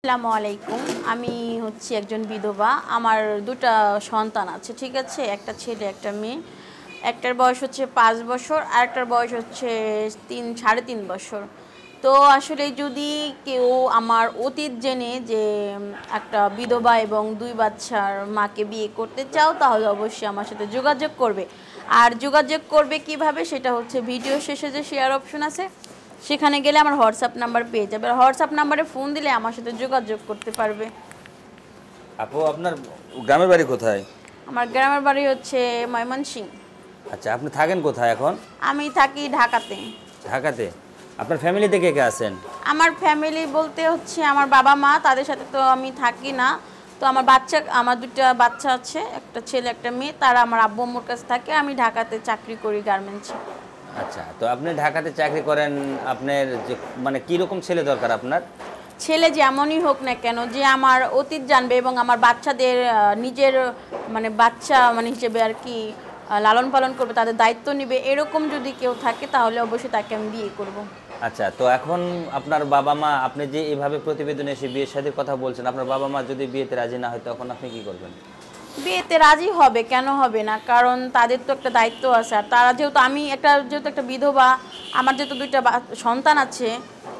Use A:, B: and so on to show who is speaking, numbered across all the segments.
A: আসসালামু আলাইকুম। আমি হচ্ছি একজন বিধবা। আমার দুটা সন্তান আছে, ঠিক আছে? একটা ছেলে একটা মেয়ে। একটার বয়স হচ্ছে 5 বছর আর একটার বয়স হচ্ছে 3.5 বছর। তো আসলে যদি কেউ আমার অতীত জেনে যে একটা বিধবা এবং 2 বাচ্চার মাকে বিয়ে করতে চাও, তাহলে অবশ্যই আমার সাথে যোগাযোগ করবে। আর যোগাযোগ করবে কিভাবে, সেটা হচ্ছে ভিডিও শেষে যে শেয়ার অপশন আছে সেখানে গেলে আমার হোয়াটসঅ্যাপ নাম্বার পেয়ে যাবে। হোয়াটসঅ্যাপ নাম্বারে ফোন দিলে আমার সাথে যোগাযোগ করতে পারবে।
B: আপু আপনার গ্রামের বাড়ি কোথায়?
A: আমার গ্রামের বাড়ি হচ্ছে ময়মনসিংহ।
B: আচ্ছা, আপনি থাকেন কোথায় এখন?
A: আমি থাকি ঢাকাতে।
B: ঢাকাতে। আপনার ফ্যামিলিতে কে কে আছেন?
A: আমার ফ্যামিলি বলতে হচ্ছে আমার বাবা মা, তাদের সাথে তো আমি থাকি না। তো আমার দুটো বাচ্চা আছে, একটা ছেলে একটা মেয়ে। তারা আমার আব্বু আম্মুর কাছে থাকে। আমি ঢাকাতে চাকরি করি গার্মেন্টসে।
B: আচ্ছা, তো আপনি ঢাকাতে চাকরি করেন, আপনার যে মানে কি রকম ছেলে দরকার আপনার?
A: ছেলে যেমনই হোক না কেন, যে আমার অতীত জানবে এবং আমার বাচ্চাদের নিজের মানে বাচ্চা মানে হিসেবে আর কি লালন পালন করবে, তাদের দায়িত্ব নেবে, এরকম যদি কেউ থাকে তাহলে অবশ্যই তাকে আমি বিয়ে করব।
B: আচ্ছা, তো এখন আপনার বাবা মা, আপনি যে এইভাবে প্রতিবেদনে এসে বিয়ের শাদীর কথা বলছেন, আপনার বাবা মা যদি বিয়েতে রাজি না হয় তখন আপনি কি করবেন?
A: বিয়েতে রাজি হবে, কেন হবে না? কারণ তাদের তো একটা দায়িত্ব আছে। আর তারা যেহেতু একটা বিধবা, আমার যেহেতু দুইটা সন্তান আছে,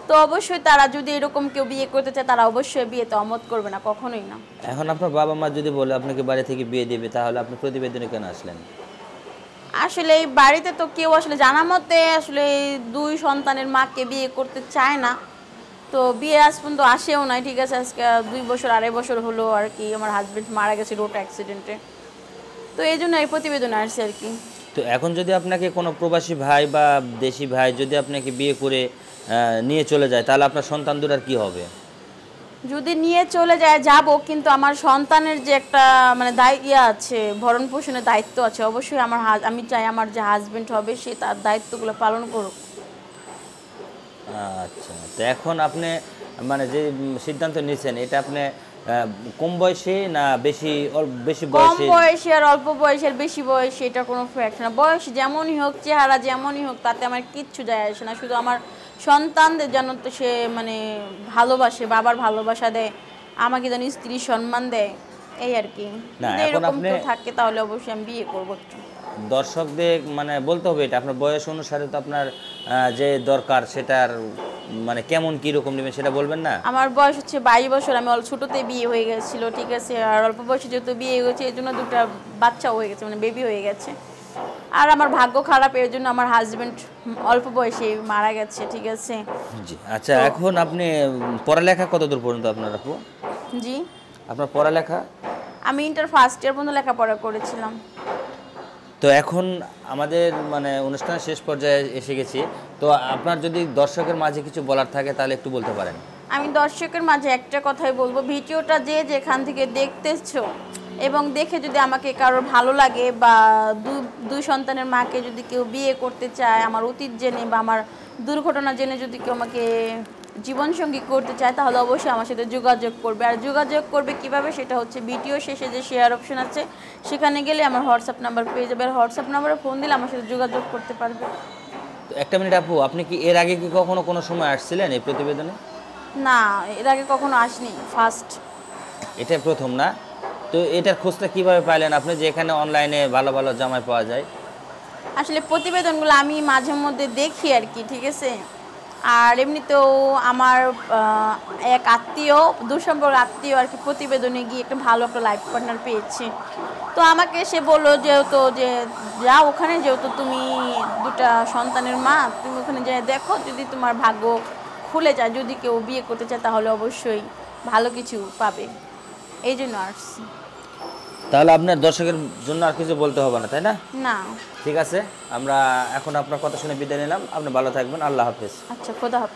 A: তো অবশ্যই তারা যদি এরকম কেউ বিয়ে করতে চায়, তারা অবশ্যই বিয়েতে অমত করবে না, কখনোই না।
B: এখন আপনার বাবা মা যদি বলে আপনাকে বাড়ি থেকে বিয়ে দেবে, তাহলে আপনি প্রতিবেদনে কেন আসলেন?
A: আসলে এই বাড়িতে তো কেউ আসলে জানা মতে আসলে দুই সন্তানের মাকে বিয়ে করতে চায় না। তো বিয়ে আজ পর্যন্ত আসেও নাই, ঠিক আছে? আজকে 2 বছর 2.5 বছর হলো আর কি। আমার হাজবেন্ড মারা গেছে রোড অ্যাক্সিডেন্টে। তো এই জন্য এই প্রতিবেদন আসছে আর কি।
B: তো এখন যদি আপনাকে কোনো প্রবাসী ভাই বা দেশি ভাই যদি আপনাকে বিয়ে করে নিয়ে চলে যায়, তাহলে আপনার সন্তান দুটার কি হবে?
A: যদি নিয়ে চলে যায় যাব, কিন্তু আমার সন্তানের যে একটা মানে আছে, ভরণ পোষণের দায়িত্ব আছে। অবশ্যই আমি চাই আমার যে হাজবেন্ড হবে সে তার দায়িত্বগুলো পালন করুক।
B: আচ্ছা, তো এখন আপনি মানে যে সিদ্ধান্ত নিয়েছেন, এটা আপনি কম বয়সে না বেশি বেশি
A: কম
B: বয়সে?
A: বয়সী আর অল্প বয়সের বেশি বয়সী এটা কোনো ফ্যাক্ট না। বয়স যেমনই হোক, চেহারা যেমনই হোক, তাতে আমার কিচ্ছু যায় আসে না। শুধু আমার সন্তানদের যেন তো সে মানে ভালোবাসে, বাবার ভালোবাসা দেয়, আমাকে যেন স্ত্রী সম্মান দেয়, এই আর কি।
B: না,
A: যদি
B: এখন
A: এরকম
B: আপনি
A: কেউ থাকে তাহলে অবশ্যই আমি বিয়ে করবো একটু।
B: দর্শকদের মানে বলতে হবে এটা আপনার বয়স অনুসারে তো আপনার যে দরকার সেটার মানে কেমন কি রকম নেবেন সেটা বলবেন না?
A: আমার বয়স হচ্ছে 22 বছর। আমি ছোটতে বিয়ে হয়ে গেছিল, ঠিক আছে? আর অল্প বয়সে যেহেতু বিয়ে হয়েছে, এই জন্য দুটা বাচ্চা হয়ে গেছে, মানে বেবি হয়ে গেছে। আর আমার ভাগ্য খারাপ, এর জন্য আমার হাজবেন্ড অল্প বয়সে মারা গেছে, ঠিক আছে?
B: জি। আচ্ছা, এখন আপনি পড়ালেখা কতদূর পর্যন্ত আপনার আপু?
A: জি,
B: আপনার পড়ালেখা?
A: আমি ইন্টার ফার্স্ট ইয়ার পর্যন্ত লেখাপড়া করেছিলাম।
B: তো এখন আমাদের মানে অনুষ্ঠানের শেষ পর্যায়ে এসে গেছি। তো আপনার যদি দর্শকের মাঝে কিছু বলার থাকে তাহলে একটু বলতে পারেন।
A: আমি দর্শকের মাঝে একটা কথাই বলবো, ভিডিওটা যে যেখান থেকে দেখতেছো এবং দেখে যদি আমাকে কারোর ভালো লাগে বা দুই সন্তানের মাকে যদি কেউ বিয়ে করতে চায়, আমার অতীত জেনে বা আমার দুর্ঘটনা জেনে যদি কেউ আমাকে জীবনসঙ্গী করতে চায়, তাহলে অবশ্যই আমার সাথে যোগাযোগ করবে। আর যোগাযোগ করবে কিভাবে, সেটা হচ্ছে ভিডিও শেষে যে শেয়ার অপশন আছে সেখানে গেলে আমার হোয়াটসঅ্যাপ নাম্বার পেয়ে যাবে। আর হোয়াটসঅ্যাপ নাম্বারে ফোন দিলে আমার সাথে যোগাযোগ করতে পারবে।
B: তো একটা মিনিট আপু, আপনি কি এর আগে কি কখনো কোনো সময় আসছিলেন এই প্রতিবেদনে?
A: না, এর আগে কখনো আসিনি, ফার্স্ট।
B: এটাই প্রথম না? তো এটার খোঁজটা কিভাবে পাইলেন আপনি, যে এখানে অনলাইনে ভালো ভালো জামাই পাওয়া যায়?
A: আসলে প্রতিবেদনগুলো আমি মাঝে মধ্যে দেখি আর কি, ঠিক আছে? আর এমনিতেও আমার এক আত্মীয়, দূরসম্পর্ক আত্মীয় আর কি, প্রতিবেদনে গিয়ে একটা ভালো একটা লাইফ পার্টনার পেয়েছে। তো আমাকে সে বললো যেহেতু যে যাও ওখানে, যেহেতু তুমি দুটা সন্তানের মা, তুমি ওখানে যেয়ে দেখো, যদি তোমার ভাগ্য খুলে যায়, যদি কেউ বিয়ে করতে চায়, তাহলে অবশ্যই ভালো কিছু পাবে। এই জন্য আসছি।
B: তাহলে আপনার দর্শকের জন্য আর কিছু বলতে হবে না, তাই না?
A: না।
B: ঠিক আছে, আমরা এখন আপনার কথা শুনে বিদায় নিলাম। আপনি ভালো থাকবেন। আল্লাহ হাফেজ।
A: আচ্ছা, খোদা হাফেজ।